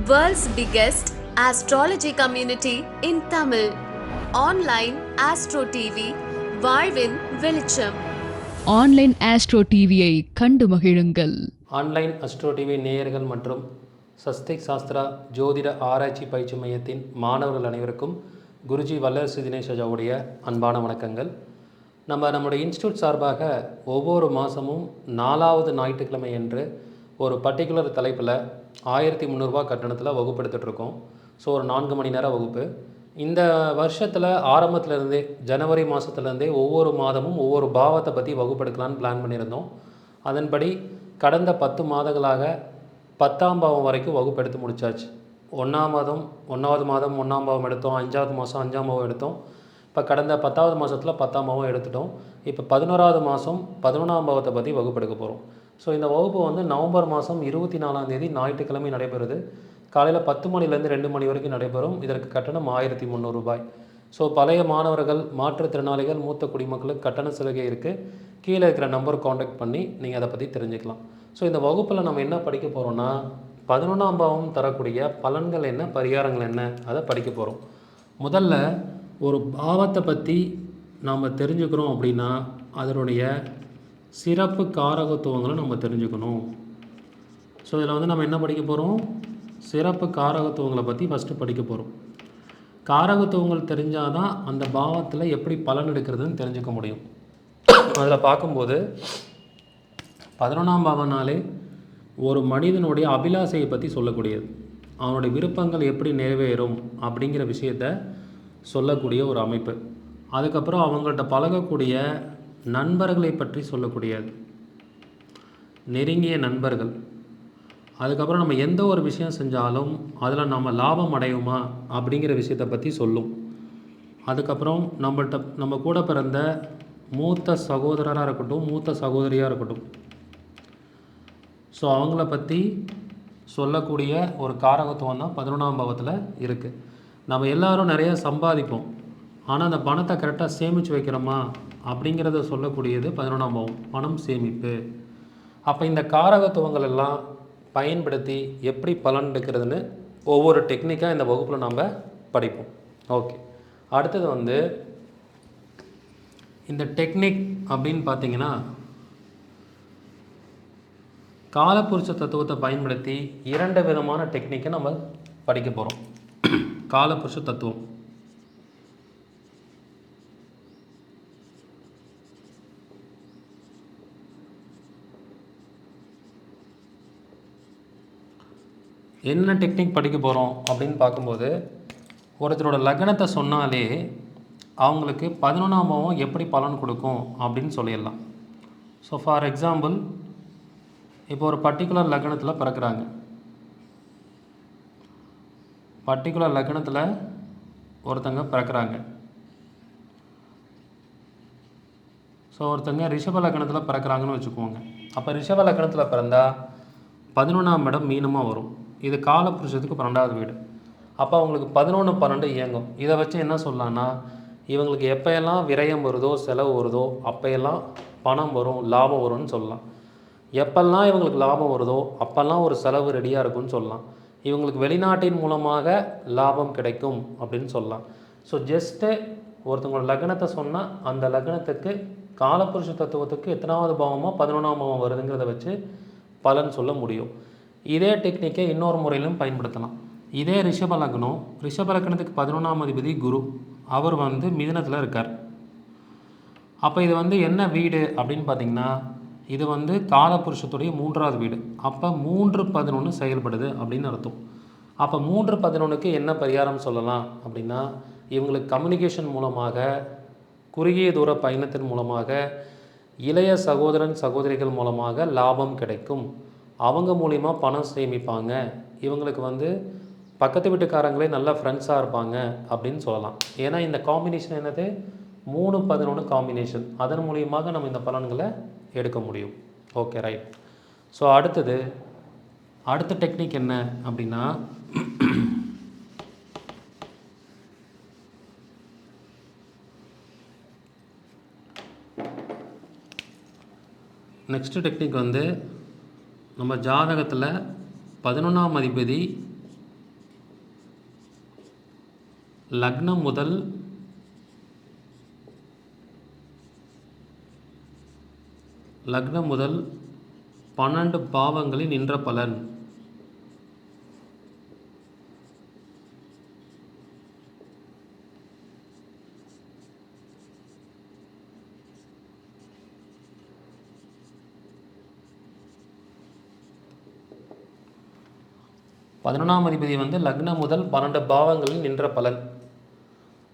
World's biggest astrology community in Tamil. Online Astro TV, வாழ்வின் வெளிச்சம். Online astro டிவியை கண்டு மகிழுங்கள். ஆன்லைன் அஸ்ட்ரோ டிவி நேயர்கள் மற்றும் சஸ்திக் சாஸ்திரா ஜோதிட ஆராய்ச்சி பயிற்சி மையத்தின் மாணவர்கள் அனைவருக்கும் குருஜி வல்லரசு தினேஷ் ராஜாவுடைய அன்பான வணக்கங்கள். நம்முடைய இன்ஸ்டியூட் சார்பாக ஒவ்வொரு மாதமும் 4வது ஞாயிற்றுக்கிழமை என்று ஒரு பர்டிகுலர் தலைப்பில் 1300 கட்டணத்தில் வகுப்படுத்திகிட்ருக்கோம். ஸோ ஒரு 4 மணி நேர வகுப்பு. இந்த வருஷத்தில் ஆரம்பத்திலேருந்தே ஜனவரி மாதத்துலேருந்தே ஒவ்வொரு மாதமும் ஒவ்வொரு பாவத்தை பற்றி வகுப்பெடுக்கலான்னு பிளான் பண்ணியிருந்தோம். அதன்படி கடந்த 10 மாதங்களாக 10ஆம் பாவம் வரைக்கும் வகுப்பெடுத்து முடித்தாச்சு. 1வது மாதம் 1ஆம் பாவம் எடுத்தோம், 5வது மாதம் 5ஆம் பாவம் எடுத்தோம். இப்போ கடந்த 10வது மாதத்தில் 10ஆம் பாவம் எடுத்துட்டோம். இப்போ 11வது மாதம் 11ஆம் பாவத்தை பற்றி வகுப்பெடுக்க போகிறோம். ஸோ இந்த வகுப்பு வந்து நவம்பர் மாதம் 24ஆம் தேதி ஞாயிற்றுக்கிழமை நடைபெறுது. காலையில் 10 மணிலேருந்து 2 மணி வரைக்கும் நடைபெறும். இதற்கு கட்டணம் 1300 ரூபாய். ஸோ பழைய மாணவர்கள், மாற்றுத்திறனாளிகள், மூத்த குடிமக்களுக்கு கட்டண சலுகை இருக்குது. கீழே இருக்கிற நம்பர் காண்டாக்ட் பண்ணி நீங்கள் அதை பற்றி தெரிஞ்சுக்கலாம். ஸோ இந்த வகுப்பில் நம்ம என்ன படிக்க போகிறோன்னா, 11ஆம் பாவம் தரக்கூடிய பலன்கள் என்ன, பரிகாரங்கள் என்ன, அதை படிக்க போகிறோம். முதல்ல ஒரு பாவத்தை பற்றி நாம் தெரிஞ்சுக்கிறோம் அப்படின்னா அதனுடைய சிறப்பு காரகத்துவங்களை நம்ம தெரிஞ்சுக்கணும். ஸோ இதில் வந்து நம்ம என்ன படிக்க போகிறோம், சிறப்பு காரகத்துவங்களை பற்றி ஃபஸ்ட்டு படிக்க போகிறோம். காரகத்துவங்கள் தெரிஞ்சால் தான் அந்த பாவத்தில் எப்படி பலன் எடுக்கிறதுன்னு தெரிஞ்சுக்க முடியும். அதில் பார்க்கும்போது 11ஆம் பாவனாலே ஒரு மனிதனுடைய அபிலாசையை பற்றி சொல்லக்கூடியது. அவனுடைய விருப்பங்கள் எப்படி நிறைவேறும் அப்படிங்கிற விஷயத்தை சொல்லக்கூடிய ஒரு அமைப்பு. அதுக்கப்புறம் அவங்கள்ட்ட பழகக்கூடிய நண்பர்களை பற்றி சொல்லக்கூடியது, நெருங்கிய நண்பர்கள். அதுக்கப்புறம் நம்ம எந்த ஒரு விஷயம் செஞ்சாலும் அதில் நம்ம லாபம் அடையுமா அப்படிங்கிற விஷயத்தை பற்றி சொல்லும். அதுக்கப்புறம் நம்ம கூட பிறந்த மூத்த சகோதரராக இருக்கட்டும், மூத்த சகோதரியாக இருக்கட்டும், ஸோ அவங்கள பற்றி சொல்லக்கூடிய ஒரு காரகத்துவம் தான் 11ஆம் பாவத்தில் இருக்குது. நம்ம எல்லோரும் நிறைய சம்பாதிப்போம், ஆனால் அந்த பணத்தை கரெக்டாக சேமித்து வைக்கிறோமா அப்படிங்கிறத சொல்லக்கூடியது 11ஆம் பாவம், பணம் சேமிப்பு. அப்போ இந்த காரகத்துவங்கள் எல்லாம் பயன்படுத்தி எப்படி பலன் எடுக்கிறதுன்னு ஒவ்வொரு டெக்னிக்காக இந்த வகுப்பில் நம்ம படிப்போம். ஓகே, அடுத்தது வந்து இந்த டெக்னிக் அப்படின்னு பார்த்தீங்கன்னா, காலபுருஷ தத்துவத்தை பயன்படுத்தி 2 விதமான டெக்னிக்கை நம்ம படிக்க போகிறோம். காலபுருஷ தத்துவம் என்ன டெக்னிக் படிக்க போகிறோம் அப்படின்னு பார்க்கும்போது, ஒருத்தரோட லக்னத்தை சொன்னாலே அவங்களுக்கு 11ஆம் பாவம் எப்படி பலன் கொடுக்கும் அப்படின்னு சொல்லிடலாம். ஸோ ஃபார் எக்ஸாம்பிள், இப்போ ஒரு பர்டிகுலர் லக்னத்தில் பிறக்கிறாங்க. பர்டிகுலர் லக்னத்தில் ஒருத்தங்க பிறக்கிறாங்க. ஸோ ஒருத்தங்க ரிஷப லக்னத்தில் பிறக்கிறாங்கன்னு வச்சுக்கோங்க. அப்போ ரிஷப லக்னத்தில் பிறந்தால் 11ஆம் இடம் மீனமாக வரும். இது காலபுருஷத்துக்கு 12வது வீடு. அப்போ அவங்களுக்கு 11 12 இயங்கும். இதை வச்சு என்ன சொல்லலாம்னா, இவங்களுக்கு எப்போயெல்லாம் விரயம் வருதோ, செலவு வருதோ, அப்போயெல்லாம் பணம் வரும், லாபம் வரும்னு சொல்லலாம். எப்பெல்லாம் இவங்களுக்கு லாபம் வருதோ அப்போல்லாம் ஒரு செலவு ரெடியாக இருக்கும்னு சொல்லலாம். இவங்களுக்கு வெளிநாட்டின் மூலமாக லாபம் கிடைக்கும் அப்படின்னு சொல்லலாம். ஸோ ஜஸ்ட்டு ஒருத்தவங்களோட லக்னத்தை சொன்னால் அந்த லக்னத்துக்கு காலபுருஷ தத்துவத்துக்கு எத்தனாவது பாவமோ 11ஆம் பாவம் வருதுங்கிறத வச்சு பலன் சொல்ல முடியும். இதே டெக்னிக்கை இன்னொரு முறையிலும் பயன்படுத்தலாம். இதே ரிஷப லக்னம், ரிஷப லக்னத்துக்கு 11ஆம் அதிபதி குரு, அவர் வந்து மிதுனத்தில் இருக்கார். அப்போ இது வந்து என்ன வீடு அப்படின்னு பார்த்திங்கன்னா, இது வந்து காலபுருஷத்துடைய 3வது வீடு. அப்போ 3-11 செயல்படுது அப்படின்னு அர்த்தம். அப்போ 3-11க்கு என்ன பரிகாரம் சொல்லலாம் அப்படின்னா, இவங்களுக்கு கம்யூனிகேஷன் மூலமாக, குறுகிய தூர பயணத்தின் மூலமாக, இளைய சகோதரன் சகோதரிகள் மூலமாக லாபம் கிடைக்கும். அவங்க மூலிமா பணம் சேமிப்பாங்க. இவங்களுக்கு வந்து பக்கத்து வீட்டுக்காரங்களே நல்ல ஃப்ரெண்ட்ஸாக இருப்பாங்க அப்படின்னு சொல்லலாம். ஏன்னா இந்த காம்பினேஷன் என்னது, 3-11 காம்பினேஷன். அதன் மூலியமாக நம்ம இந்த பலன்களை எடுக்க முடியும். Okay, right. ஸோ அடுத்த டெக்னிக் என்ன அப்படின்னா, நெக்ஸ்ட் டெக்னிக் வந்து நம்ம ஜாதகத்தில் 11ஆம் அதிபதி லக்னம் முதல் லக்னம் முதல் 12 பாவங்களில் நின்ற பலன். பதினொன்றாம் அதிபதி வந்து லக்னம் முதல் 12 பாவங்களில் நின்ற பலன்.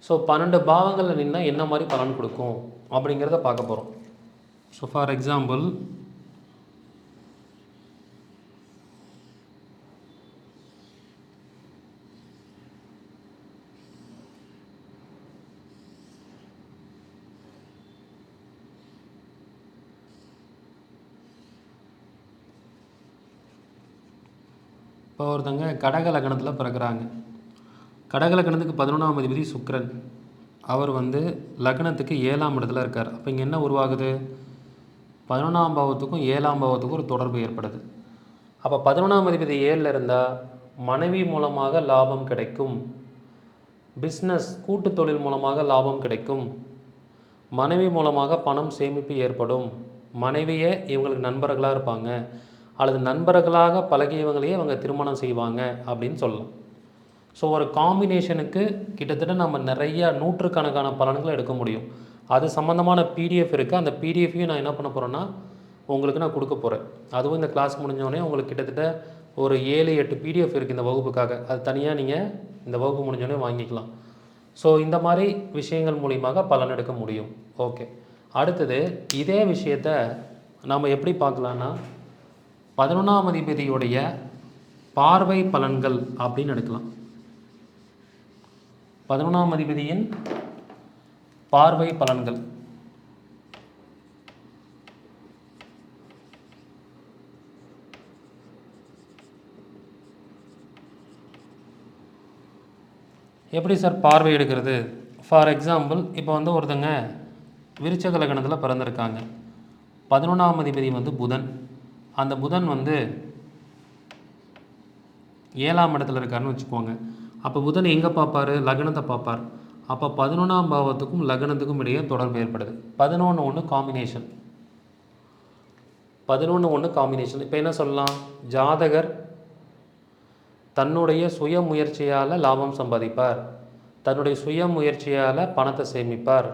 ஸோ 12 பாவங்களில் நின்னால் என்ன மாதிரி பலன் கொடுக்கும் அப்படிங்கிறத பார்க்க போகிறோம். ஸோ ஃபார் எக்ஸாம்பிள், இப்போ ஒருத்தங்க கடக லக்னத்தில் பிறக்கிறாங்க. கடக லக்னத்துக்கு 11ஆம் அதிபதி சுக்கிரன். அவர் வந்து லக்னத்துக்கு 7ஆம் இடத்துல இருக்கார். அப்போ இங்கே என்ன உருவாகுது? 11ஆம் பாவத்துக்கும் 7ஆம் பாவத்துக்கும் ஒரு தொடர்பு ஏற்படுது. அப்போ 11ஆம் அதிபதி 7ல் இருந்தால் மனைவி மூலமாக லாபம் கிடைக்கும், பிஸ்னஸ் கூட்டு தொழில் மூலமாக லாபம் கிடைக்கும், மனைவி மூலமாக பணம் சேமிப்பு ஏற்படும், மனைவியே இவங்களுக்கு நண்பர்களாக இருப்பாங்க, அல்லது நண்பர்களாக பழகியவங்களையே அவங்க திருமணம் செய்வாங்க அப்படின்னு சொல்லலாம். ஸோ ஒரு காம்பினேஷனுக்கு கிட்டத்தட்ட நம்ம நிறையா நூற்றுக்கணக்கான பலன்களை எடுக்க முடியும். அது சம்மந்தமான பிடிஎஃப் இருக்குது. அந்த பிடிஎஃப்பையும் நான் என்ன பண்ண போகிறேன்னா உங்களுக்கு நான் கொடுக்க போகிறேன். அதுவும் இந்த கிளாஸ் முடிஞ்சோடனே உங்களுக்கு கிட்டத்தட்ட ஒரு 7-8 பிடிஎஃப் இருக்குது இந்த வகுப்புக்காக. அது தனியாக நீங்கள் இந்த வகுப்பு முடிஞ்சோடனே வாங்கிக்கலாம். ஸோ இந்த மாதிரி விஷயங்கள் மூலியமாக பலன் எடுக்க முடியும். ஓகே, அடுத்தது இதே விஷயத்தை நாம் எப்படி பார்க்கலான்னா 11ஆம் அதிபதியுடைய பார்வை பலன்கள் அப்படின்னு எடுக்கலாம். 11ஆம் அதிபதியின் பார்வை பலன்கள். எப்படி சார் பார்வை எடுக்கிறது? ஃபார் எக்ஸாம்பிள், இப்போ வந்து ஒருத்தங்க விருச்சக லக்னத்தில் பிறந்திருக்காங்க. 11ஆம் அதிபதி வந்து புதன். அந்த புதன் வந்து 7ஆம் இடத்துல இருக்காருன்னு வச்சுக்கோங்க. அப்போ புதன் எங்கே பார்ப்பார்? லக்னத்தை பார்ப்பார். அப்போ 11ஆம் பாவத்துக்கும் லக்னத்துக்கும் இடையே தொடர்பு ஏற்படுது. 11-1 காம்பினேஷன். 11-1 காம்பினேஷன். இப்போ என்ன சொல்லலாம்? ஜாதகர் தன்னுடைய சுய முயற்சியால் லாபம் சம்பாதிப்பார், தன்னுடைய சுய முயற்சியால் பணத்தை சேமிப்பார்.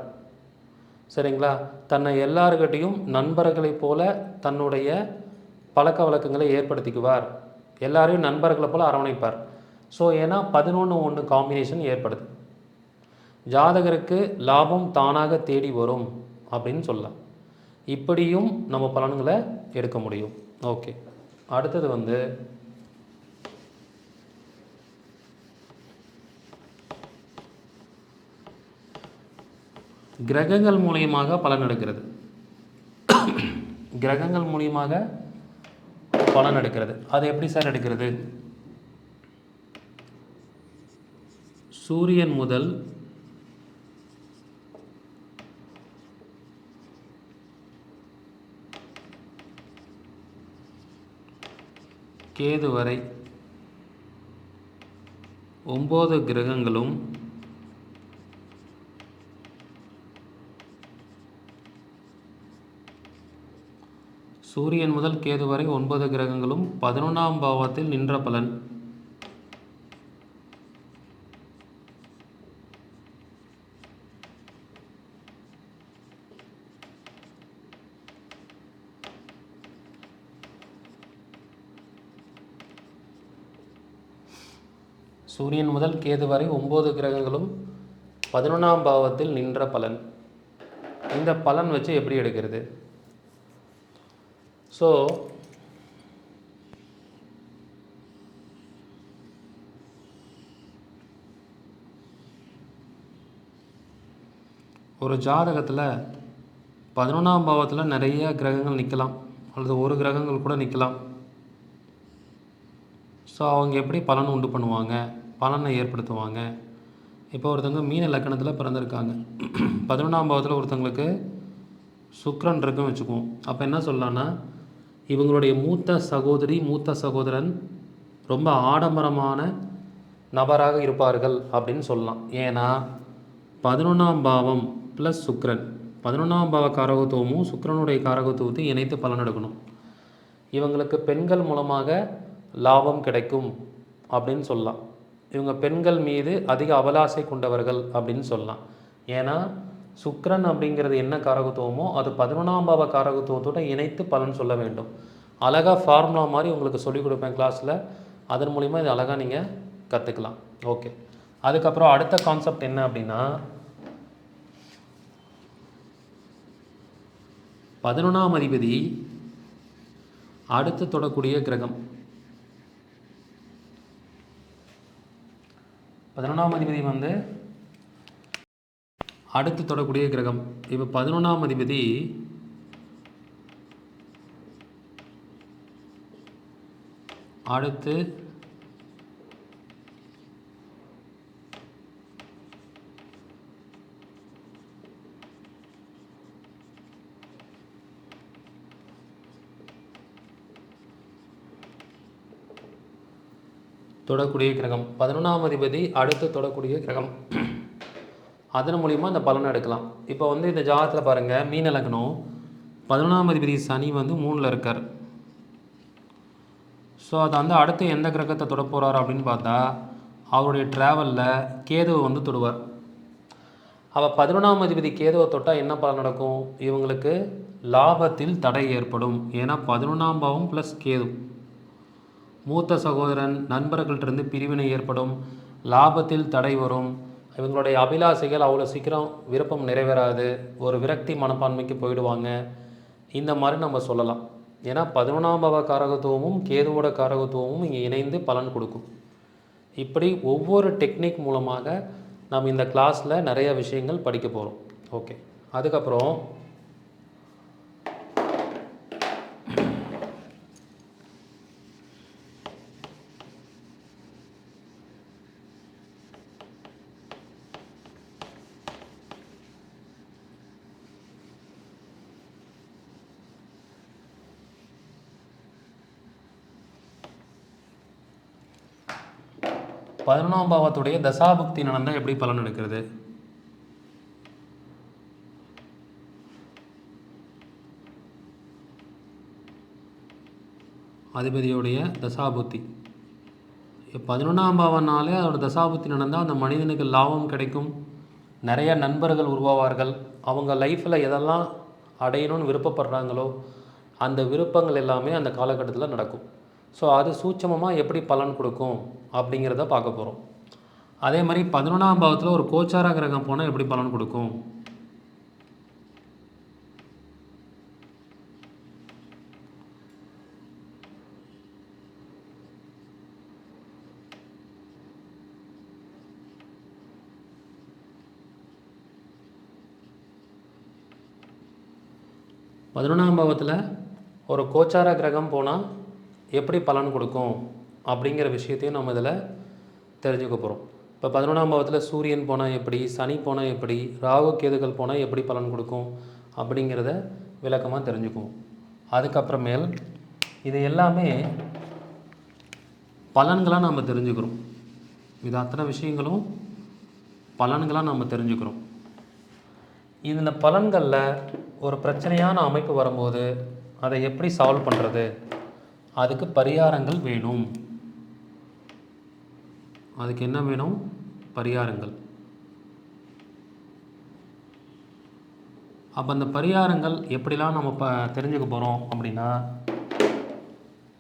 சரிங்களா? தன்னை எல்லாருக்கிட்டையும் நண்பர்களைப் போல தன்னுடைய பழக்க வழக்கங்களை ஏற்படுத்திக்குவார், எல்லாரையும் நண்பர்களை போல் அரவணைப்பார். ஸோ ஏன்னா 11-1 காம்பினேஷன் ஏற்படுது. ஜாதகருக்கு லாபம் தானாக தேடி வரும் அப்படின்னு சொல்லலாம். இப்படியும் நம்ம பலன்களை எடுக்க முடியும். ஓகே, அடுத்தது வந்து கிரகங்கள் மூலியமாக பலன் எடுக்கிறது. கிரகங்கள் மூலியமாக பலன் எடுக்கிறது. அது எப்படி சார் எடுக்கிறது? சூரியன் முதல் கேது வரை 9 கிரகங்களும் சூரியன் முதல் கேது வரை 9 கிரகங்களும் 11ஆம் பாவத்தில் நின்ற பலன். சூரியன் முதல் கேது வரை 9 கிரகங்களும் 11ஆம் பாவத்தில் நின்ற பலன். இந்த பலன் வச்சு எப்படி எடுக்கிறது? ஸோ ஒரு ஜாதகத்தில் 11ஆம் பாவத்தில் நிறைய கிரகங்கள் நிற்கலாம், அல்லது ஒரு கிரகங்கள் கூட நிற்கலாம். ஸோ அவங்க எப்படி பலன் உண்டு பண்ணுவாங்க, பலனை ஏற்படுத்துவாங்க? இப்போ ஒருத்தவங்க மீன லக்கணத்தில் பிறந்திருக்காங்க. 11ஆம் பாவத்தில் ஒருத்தவங்களுக்கு சுக்கிரன் இருக்குன்னு வச்சுக்குவோம். அப்போ என்ன சொல்லலான்னா, இவங்களுடைய மூத்த சகோதரி மூத்த சகோதரன் ரொம்ப ஆடம்பரமான நபராக இருப்பார்கள் அப்படின்னு சொல்லலாம். ஏன்னா 11ஆம் பாவம் ப்ளஸ் சுக்கிரன், 11ஆம் பாவ காரகத்துவமும் சுக்கிரனுடைய காரகத்துவத்தையும் இணைத்து பலன் எடுக்கணும். இவங்களுக்கு பெண்கள் மூலமாக லாபம் கிடைக்கும் அப்படின்னு சொல்லலாம். இவங்க பெண்கள் மீது அதிக அபலாசை கொண்டவர்கள் அப்படின்னு சொல்லலாம். ஏன்னா சுக்கிரன் அப்படிங்கிறது என்ன காரகத்துவமோ அது 11ஆம் பாவ காரகத்துவத்தோடு இணைத்து பலன் சொல்ல வேண்டும். அழகாக ஃபார்முலா மாதிரி உங்களுக்கு சொல்லிக் கொடுப்பேன் கிளாஸில். அதன் மூலிமா இது அழகாக நீங்கள் கற்றுக்கலாம். ஓகே, அதுக்கப்புறம் அடுத்த கான்செப்ட் என்ன அப்படின்னா 11ஆம் அதிபதி அடுத்து தொடக்கூடிய கிரகம். 11ஆம் அதிபதி வந்து அடுத்து தொடக்கூடிய கிரகம். இப்போ 11ஆம் அதிபதி அடுத்து தொடக்கூடிய கிரகம், 11ஆம் அதிபதி அடுத்து தொடக்கூடிய கிரகம். அதன் மூலிமா இந்த பலனை எடுக்கலாம். இப்போ வந்து இந்த ஜாதகத்தில் பாருங்கள், மீன லக்னம், 11ஆம் அதிபதி சனி வந்து 3ல் இருக்கார். ஸோ அதை வந்து அடுத்து எந்த கிரகத்தை தொட போகிறார் அப்படின்னு பார்த்தா அவருடைய ட்ராவலில் கேதுவை வந்து தொடுவார். அவள் 11ஆம் அதிபதி கேதுவை தொட்டால் என்ன பலன் நடக்கும்? இவங்களுக்கு லாபத்தில் தடை ஏற்படும். ஏன்னா 11ஆம் பாவம் ப்ளஸ் கேது, மூத்த சகோதரன் நண்பர்கள்ட்டிருந்து பிரிவினை ஏற்படும், லாபத்தில் தடை வரும், இவங்களுடைய அபிலாசைகள் அவ்வளோ சீக்கிரம் விருப்பம் நிறைவேறாது, ஒரு விரக்தி மனப்பான்மைக்கு போயிடுவாங்க. இந்த மாதிரி நம்ம சொல்லலாம். ஏன்னா 11ஆம் பாவ காரகத்துவமும் கேதுவோட காரகத்துவமும் இங்கே இணைந்து பலன் கொடுக்கும். இப்படி ஒவ்வொரு டெக்னிக் மூலமாக நம்ம இந்த கிளாஸில் நிறைய விஷயங்கள் படிக்க போகிறோம். ஓகே, அதுக்கப்புறம் பதினொன்றாம் பாவத்துடைய தசாபுக்தி நடந்தால் எப்படி பலன் எடுக்கிறது? அதிபதியுடைய தசாபுத்தி 11ஆம் பாவனாலே அதோட தசாபுத்தி நடந்தால் அந்த மனிதனுக்கு லாபம் கிடைக்கும், நிறைய நண்பர்கள் உருவாவார்கள், அவங்க லைஃப்பில் எதெல்லாம் அடையணும்னு விருப்பப்படுறாங்களோ அந்த விருப்பங்கள் எல்லாமே அந்த காலகட்டத்தில் நடக்கும். ஸோ அது சூட்சமமாக எப்படி பலன் கொடுக்கும் அப்படிங்கிறத பார்க்க போகிறோம். அதே மாதிரி 11ஆம் பாவத்தில் ஒரு கோச்சார கிரகம் போனால் எப்படி பலன் கொடுக்கும்? பதினொன்றாம் பாவத்தில் ஒரு கோச்சார கிரகம் போனால் எப்படி பலன் கொடுக்கும் அப்படிங்கிற விஷயத்தையும் நம்ம இதில் தெரிஞ்சுக்க போகிறோம். இப்போ 11ஆம் பாவத்தில் சூரியன் போனால் எப்படி, சனி போனால் எப்படி, ராகு கேதுகள் போனால் எப்படி பலன் கொடுக்கும் அப்படிங்கிறத விளக்கமாக தெரிஞ்சுக்குவோம். அதுக்கப்புறமேல் இது எல்லாமே பலன்களாக நம்ம தெரிஞ்சுக்கிறோம். இது அத்தனை விஷயங்களும் பலன்களாக நம்ம தெரிஞ்சுக்கிறோம். இந்த பலன்களில் ஒரு பிரச்சனையான அமைப்பு வரும்போது அதை எப்படி சால்வ் பண்ணுறது, அதுக்கு பரிகாரங்கள் வேணும். அதுக்கு என்ன வேணும்? பரிகாரங்கள். அப்போ அந்த பரிகாரங்கள் எப்படிலாம் நம்ம தெரிஞ்சுக்க போகிறோம் அப்படின்னா,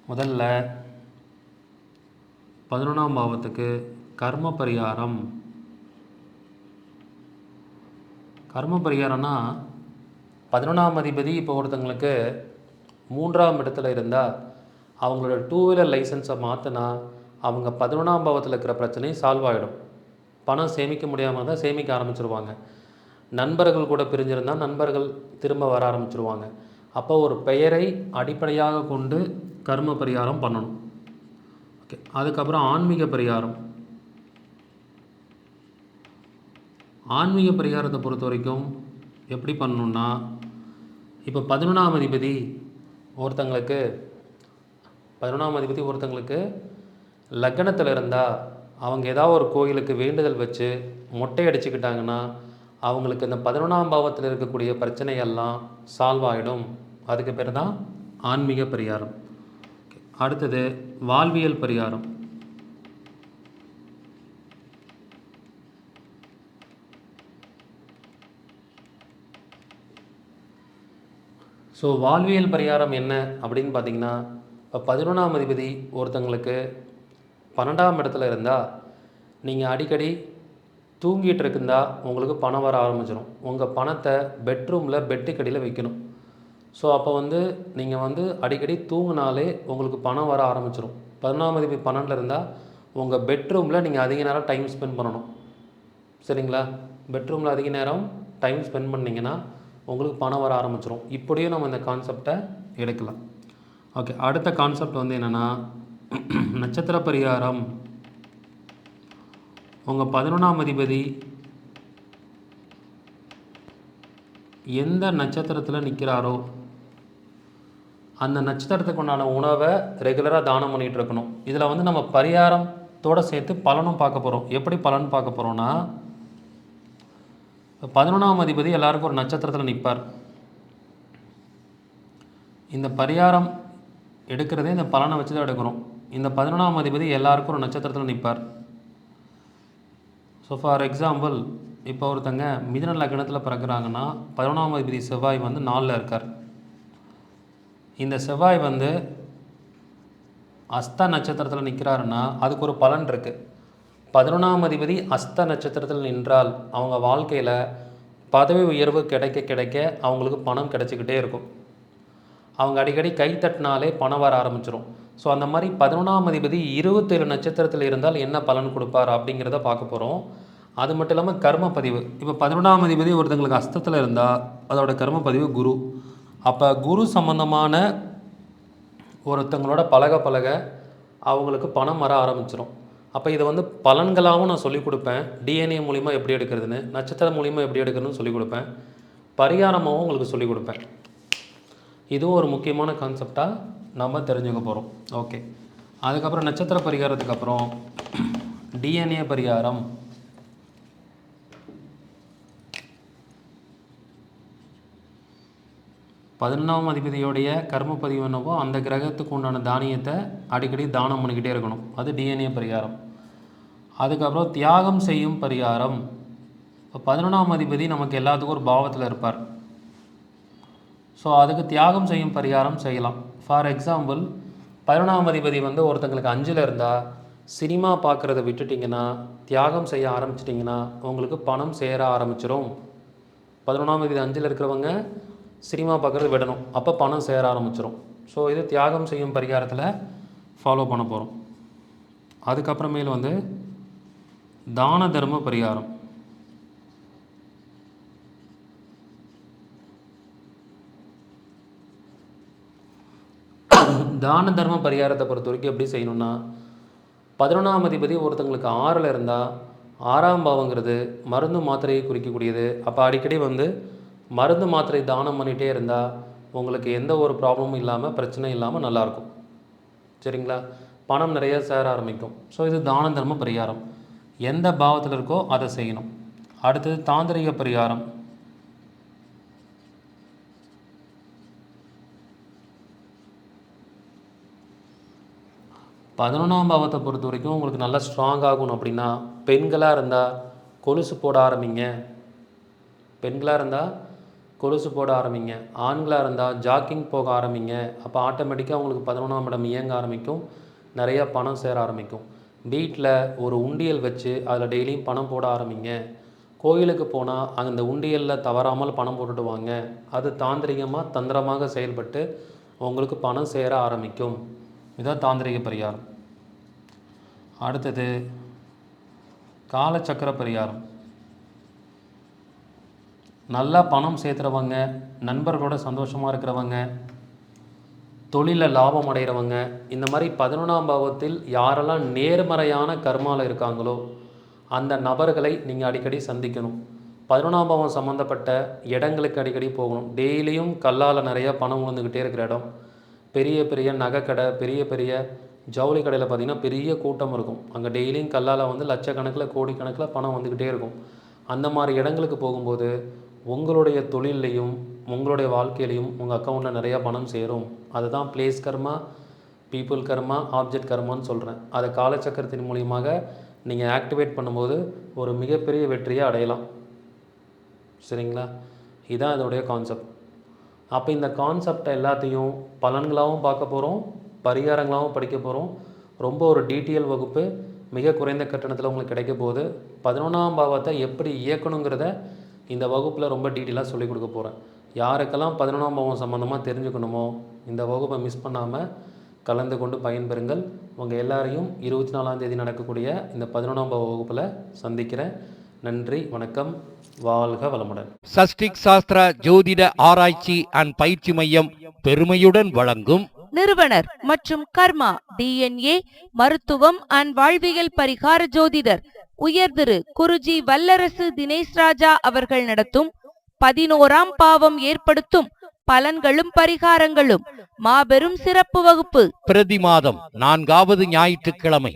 முதல்ல 11ஆம் பாவத்துக்கு கர்ம பரிகாரம். கர்ம பரிகாரம்னா 11ஆம் அதிபதி இப்போ ஒருத்தங்களுக்கு 3ஆம் இடத்துல இருந்தால் அவங்களோட 2 வீலர் லைசன்ஸை மாற்றினா அவங்க 11ஆம் பாவத்தில் இருக்கிற பிரச்சனை சால்வ் ஆகிடும். பணம் சேமிக்க முடியாமல் தான் சேமிக்க ஆரம்பிச்சிருவாங்க. நண்பர்கள் கூட பிரிஞ்சிருந்தால் நண்பர்கள் திரும்ப வர ஆரம்பிச்சிருவாங்க. அப்போ ஒரு பெயரை அடிப்படையாக கொண்டு கர்ம பரிகாரம் பண்ணணும். ஓகே, அதுக்கப்புறம் ஆன்மீக பரிகாரம். ஆன்மீக பரிகாரத்தை பொறுத்த வரைக்கும் எப்படி பண்ணணுன்னா, இப்போ 11ஆம் அதிபதி ஒருத்தங்களுக்கு லக்னத்தில் இருந்தால் அவங்க ஏதாவது ஒரு கோயிலுக்கு வேண்டுதல் வச்சு மொட்டை அடிச்சுக்கிட்டாங்கன்னா அவங்களுக்கு இந்த 11ஆம் பாவத்தில் இருக்கக்கூடிய பிரச்சனையெல்லாம் சால்வ் ஆகிடும். அதுக்கு பேர் தான் ஆன்மீக பரிகாரம். அடுத்தது வாழ்வியல் பரிகாரம். ஸோ வாழ்வியல் பரிகாரம் என்ன அப்படின்னு பார்த்தீங்கன்னா, இப்போ 11ஆம் அதிபதி ஒருத்தங்களுக்கு 12ஆம் இடத்துல இருந்தால் நீங்கள் அடிக்கடி தூங்கிட்டு இருக்குந்தா உங்களுக்கு பணம் வர ஆரம்பிச்சிடும். உங்கள் பணத்தை பெட்ரூமில் பெட்டுக்கடியில் வைக்கணும். ஸோ அப்போ நீங்கள் அடிக்கடி தூங்கினாலே உங்களுக்கு பணம் வர ஆரம்பிச்சிடும். 11ஆம் அதிபதி 12 இருந்தால் உங்கள் பெட்ரூமில் நீங்கள் அதிக நேரம் டைம் ஸ்பெண்ட் பண்ணணும். சரிங்களா? பெட்ரூமில் அதிக நேரம் டைம் ஸ்பெண்ட் பண்ணிங்கன்னா உங்களுக்கு பணம் வர ஆரம்பிச்சிடும். இப்படியும் நம்ம இந்த கான்செப்டை எடுக்கலாம். ஓகே, அடுத்த கான்செப்ட் என்னென்னா நட்சத்திர பரிகாரம். உங்கள் 11ஆம் அதிபதி எந்த நட்சத்திரத்தில் நிற்கிறாரோ அந்த நட்சத்திரத்துக்கு உண்டான உணவை ரெகுலராக தானம் பண்ணிகிட்டு இருக்கணும். இதில் நம்ம பரிகாரத்தோடு சேர்த்து பலனும் பார்க்க போகிறோம். எப்படி பலன் பார்க்க போகிறோன்னா, 11ஆம் அதிபதி எல்லாருக்கும் ஒரு நட்சத்திரத்தில் நிற்பார். இந்த பரிகாரம் எடுக்கிறதே இந்த பலனை வச்சு தான் எடுக்கிறோம். இந்த 11ஆம் அதிபதி எல்லாருக்கும் ஒரு நட்சத்திரத்தில் நிற்பார். ஸோ ஃபார் எக்ஸாம்பிள், இப்போ ஒருத்தங்க மிதுன லக்னத்தில் பிறக்கிறாங்கன்னா 11ஆம் அதிபதி செவ்வாய் 4ல் இருக்கார். இந்த செவ்வாய் அஸ்த நட்சத்திரத்தில் நிற்கிறாருன்னா அதுக்கு ஒரு பலன் இருக்குது. 11ஆம் அதிபதி அஸ்த நட்சத்திரத்தில் நின்றால் அவங்க வாழ்க்கையில் பதவி உயர்வு கிடைக்க கிடைக்க அவங்களுக்கு பணம் கிடச்சிக்கிட்டே இருக்கும். அவங்க அடிக்கடி கை தட்டினாலே பணம் வர ஆரம்பிச்சிடும். ஸோ அந்த மாதிரி 11ஆம் அதிபதி 27 நட்சத்திரத்தில் இருந்தால் என்ன பலன் கொடுப்பார் அப்படிங்கிறத பார்க்க போகிறோம். அது மட்டும் இல்லாமல் கர்ம பதிவு. இப்போ 11ஆம் அதிபதி ஒருத்தங்களுக்கு அஸ்தத்தில் இருந்தால் அதோட கர்ம பதிவு குரு. அப்போ குரு சம்பந்தமான ஒருத்தங்களோட பழக அவங்களுக்கு பணம் வர ஆரம்பிச்சிடும். அப்போ இதை பலன்களாகவும் நான் சொல்லிக் கொடுப்பேன். டிஎன்ஏ மூலிமா எப்படி எடுக்கிறதுன்னு, நட்சத்திரம் மூலிமா எப்படி எடுக்கிறதுன்னு சொல்லிக் கொடுப்பேன். பரிகாரமாகவும் உங்களுக்கு சொல்லிக் கொடுப்பேன். இதுவும் ஒரு முக்கியமான கான்செப்டாக நம்ம தெரிஞ்சுக்க போகிறோம். ஓகே, அதுக்கப்புறம் நட்சத்திர பரிகாரத்துக்கு அப்புறம் டிஎன்ஏ பரிகாரம். பதினொன்றாம் அதிபதியோடைய கர்ம பதிவு என்னவோ அந்த கிரகத்துக்கு உண்டான தானியத்தை அடிக்கடி தானம் பண்ணிக்கிட்டே இருக்கணும். அது டிஎன்ஏ பரிகாரம். அதுக்கப்புறம் தியாகம் செய்யும் பரிகாரம். இப்போ 11ஆம் அதிபதி நமக்கு எல்லாத்துக்கும் ஒரு பாவத்தில் இருப்பார். ஸோ அதுக்கு தியாகம் செய்யும் பரிகாரம் செய்யலாம். ஃபார் எக்ஸாம்பிள், 11ஆம் அதிபதி ஒருத்தங்களுக்கு 5ல் இருந்தால் சினிமா பார்க்குறத விட்டுட்டிங்கன்னா, தியாகம் செய்ய ஆரம்பிச்சிட்டிங்கன்னா உங்களுக்கு பணம் சேர ஆரம்பிச்சிடும். 11ஆம் அதிபதி 5ல் இருக்கிறவங்க சினிமா பார்க்குறது விடணும், அப்போ பணம் சேர ஆரம்பிச்சிடும். ஸோ இது தியாகம் செய்யும் பரிகாரத்தில் ஃபாலோ பண்ண போகிறோம். அதுக்கப்புறமேல் தான தர்ம பரிகாரம். தான தர்ம பரிகாரத்தை பொறுத்த வரைக்கும் எப்படி செய்யணும்னா, 11ஆம் அதிபதி ஒருத்தங்களுக்கு 6ல் இருந்தால் 6ஆம் பாவங்கிறது மருந்து மாத்திரையை குறிக்கக்கூடியது. அப்போ அடிக்கடி மருந்து மாத்திரை தானம் பண்ணிகிட்டே இருந்தால் உங்களுக்கு எந்த ஒரு ப்ராப்ளமும் இல்லாமல், பிரச்சனை இல்லாமல் நல்லாயிருக்கும். சரிங்களா? பணம் நிறைய சேர ஆரம்பிக்கும். ஸோ இது தான தர்ம பரிகாரம். எந்த பாவத்தில் இருக்கோ அதை செய்யணும். அடுத்தது தாந்திரிக பரிகாரம். பதினொன்றாம் பாவத்தை பொறுத்த வரைக்கும் உங்களுக்கு நல்லா ஸ்ட்ராங் ஆகணும் அப்படின்னா, பெண்களாக இருந்தால் கொலுசு போட ஆரம்பிங்க. பெண்களாக இருந்தால் கொலுசு போட ஆரம்பிங்க. ஆண்களாக இருந்தால் ஜாக்கிங் போக ஆரம்பிங்க. அப்போ ஆட்டோமேட்டிக்காக உங்களுக்கு 11ஆம் இடம் இயங்க ஆரம்பிக்கும், நிறையா பணம் சேர ஆரம்பிக்கும். வீட்டில் ஒரு உண்டியல் வச்சு அதில் டெய்லியும் பணம் போட ஆரம்பிங்க. கோயிலுக்கு போனால் அந்த உண்டியலில் தவறாமல் பணம் போட்டுட்டு வாங்க. அது தாந்திரிகமாக தந்திரமாக செயல்பட்டு உங்களுக்கு பணம் சேர ஆரம்பிக்கும். இதுதான் தாந்திரிக பரிகாரம். அடுத்தது காலச்சக்கர பரிகாரம். நல்லா பணம் சேர்த்துறவங்க, நண்பர்களோட சந்தோஷமாக இருக்கிறவங்க, தொழிலில் லாபம் அடைகிறவங்க, இந்த மாதிரி 11ஆம் பாவத்தில் யாரெல்லாம் நேர்மறையான கர்மாவில் இருக்காங்களோ அந்த நபர்களை நீங்கள் அடிக்கடி சந்திக்கணும். 11ஆம் பாவம் சம்மந்தப்பட்ட இடங்களுக்கு அடிக்கடி போகணும். டெய்லியும் கல்லால் நிறையா பணம் விழுந்துக்கிட்டே இருக்கிற இடம், பெரிய பெரிய நகைக்கடை, பெரிய பெரிய ஜவுளி கடையில் பார்த்திங்கன்னா பெரிய கூட்டம் இருக்கும். அங்கே டெய்லியும் கல்லால் வந்து லட்சக்கணக்கில் கோடிக்கணக்கில் பணம் வந்துக்கிட்டே இருக்கும். அந்த மாதிரி இடங்களுக்கு போகும்போது உங்களுடைய தொழிலையும் உங்களுடைய வாழ்க்கையிலையும் உங்கள் அக்கௌண்ட்டில் நிறையா பணம் சேரும். அதுதான் பிளேஸ் கர்மா, பீப்புள் கர்மா, ஆப்ஜெக்ட் கர்மான்னு சொல்கிறேன். அதை காலச்சக்கரத்தின் மூலியமாக நீங்கள் ஆக்டிவேட் பண்ணும்போது ஒரு மிகப்பெரிய வெற்றியை அடையலாம். சரிங்களா? இதுதான் இதோடைய கான்செப்ட். அப்போ இந்த கான்செப்டை எல்லாத்தையும் பலன்களாகவும் பார்க்க போகிறோம், பரிகாரங்களாகவும் படிக்க போகிறோம். ரொம்ப ஒரு டீட்டெயில் வகுப்பு மிக குறைந்த கட்டணத்தில் உங்களுக்கு கிடைக்க போகுது. 11ஆம் பாவத்தை எப்படி இயக்கணுங்கிறத இந்த வகுப்பில் ரொம்ப டீட்டெயிலாக சொல்லிக் கொடுக்க போகிறேன். யாருக்கெல்லாம் 11ஆம் பாவம் சம்மந்தமாக தெரிஞ்சுக்கணுமோ இந்த வகுப்பை மிஸ் பண்ணாமல் கலந்து கொண்டு பயன்பெறுங்கள். உங்கள் எல்லாரையும் 24ஆம் தேதி நடக்கக்கூடிய இந்த 11ஆம் பாவ வகுப்பில் சந்திக்கிறேன். நன்றி, வணக்கம், வாழ்க வளமுடன். சஷ்டிக் சாஸ்திரா ஜோதிட ஆராய்ச்சி அண்ட் பயிற்சி மையம் பெருமையுடன் வழங்கும் நிறுவனர் மற்றும் கர்மா DNA மருத்துவம் அண்ட் வாழ்வியல் பரிகார ஜோதிடர் உயர் திரு குருஜி வல்லரசு தினேஷ் ராஜா அவர்கள் நடத்தும் 11ஆம் பாவம் ஏற்படுத்தும் பலன்களும் பரிகாரங்களும் மாபெரும் சிறப்பு வகுப்பு. பிரதி மாதம் 4வது ஞாயிற்றுக்கிழமை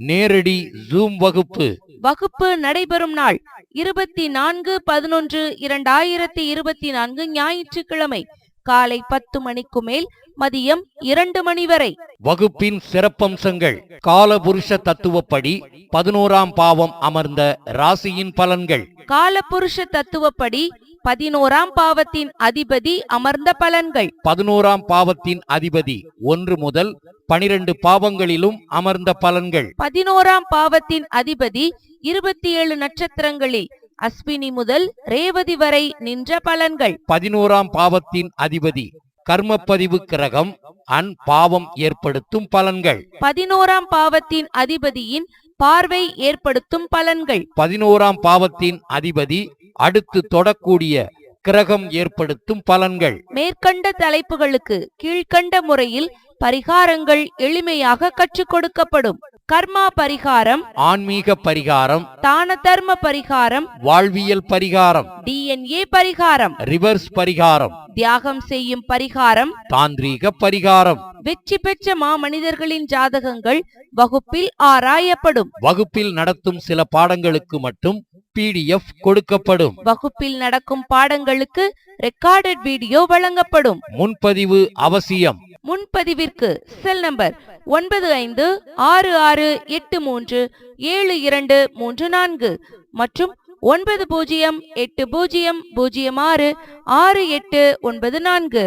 நேரடி ஜூம் வகுப்பு. வகுப்பு நடைபெறும் நாள் 24/11/2024 ஞாயிற்றுக்கிழமை காலை 10 மணிக்கு மேல் மதியம் 2 மணி வரை. வகுப்பின் சிறப்பம்சங்கள்: காலபுருஷ தத்துவப்படி 11ஆம் பாவம் அமர்ந்த ராசியின் பலன்கள். காலபுருஷ தத்துவப்படி 11ஆம் பாவத்தின் அதிபதி அமர்ந்த பலன்கள். 11ஆம் பாவத்தின் அதிபதி 1 முதல் 12 பாவங்களிலும் அமர்ந்த பலன்கள். 11ஆம் பாவத்தின் அதிபதி 27 நட்சத்திரங்களில் அஸ்வினி முதல் ரேவதி வரை நின்ற பலன்கள். 11ஆம் பாவத்தின் அதிபதி கர்மப்பதிவு கிரகம் அன் பாவம் ஏற்படுத்தும் பலன்கள். 11ஆம் பாவத்தின் அதிபதியின் பார்வை ஏற்படுத்தும் பலன்கள். 11ஆம் பாவத்தின் அதிபதி அடுத்து தொடக்கூடிய கிரகம் ஏற்படுத்தும் பலன்கள். மேற்கண்ட தலைப்புகளுக்கு கீழ்கண்ட முறையில் பரிகாரங்கள் எளிமையாக கற்றுக் கொடுக்கப்படும். கர்மா பரிகாரம், ஆன்மீக பரிகாரம், தான தர்ம பரிகாரம், வாழ்வியல் பரிகாரம், DNA பரிகாரம், ரிவர்ஸ் பரிகாரம், தியாகம் செய்யும் பரிகாரம், தாந்திரீக பரிகாரம். வெற்றி பெற்ற மாமனிதர்களின் ஜாதகங்கள் வகுப்பில் ஆராயப்படும். வகுப்பில் நடத்தும் சில பாடங்களுக்கு மட்டும் PDF கொடுக்கப்படும். வகுப்பில் நடக்கும் பாடங்களுக்கு ரெக்கார்டட் வீடியோ வழங்கப்படும். முன்பதிவு அவசியம். முன்பதிவிற்கு செல் நம்பர் 9566837234 மற்றும் 9080066894.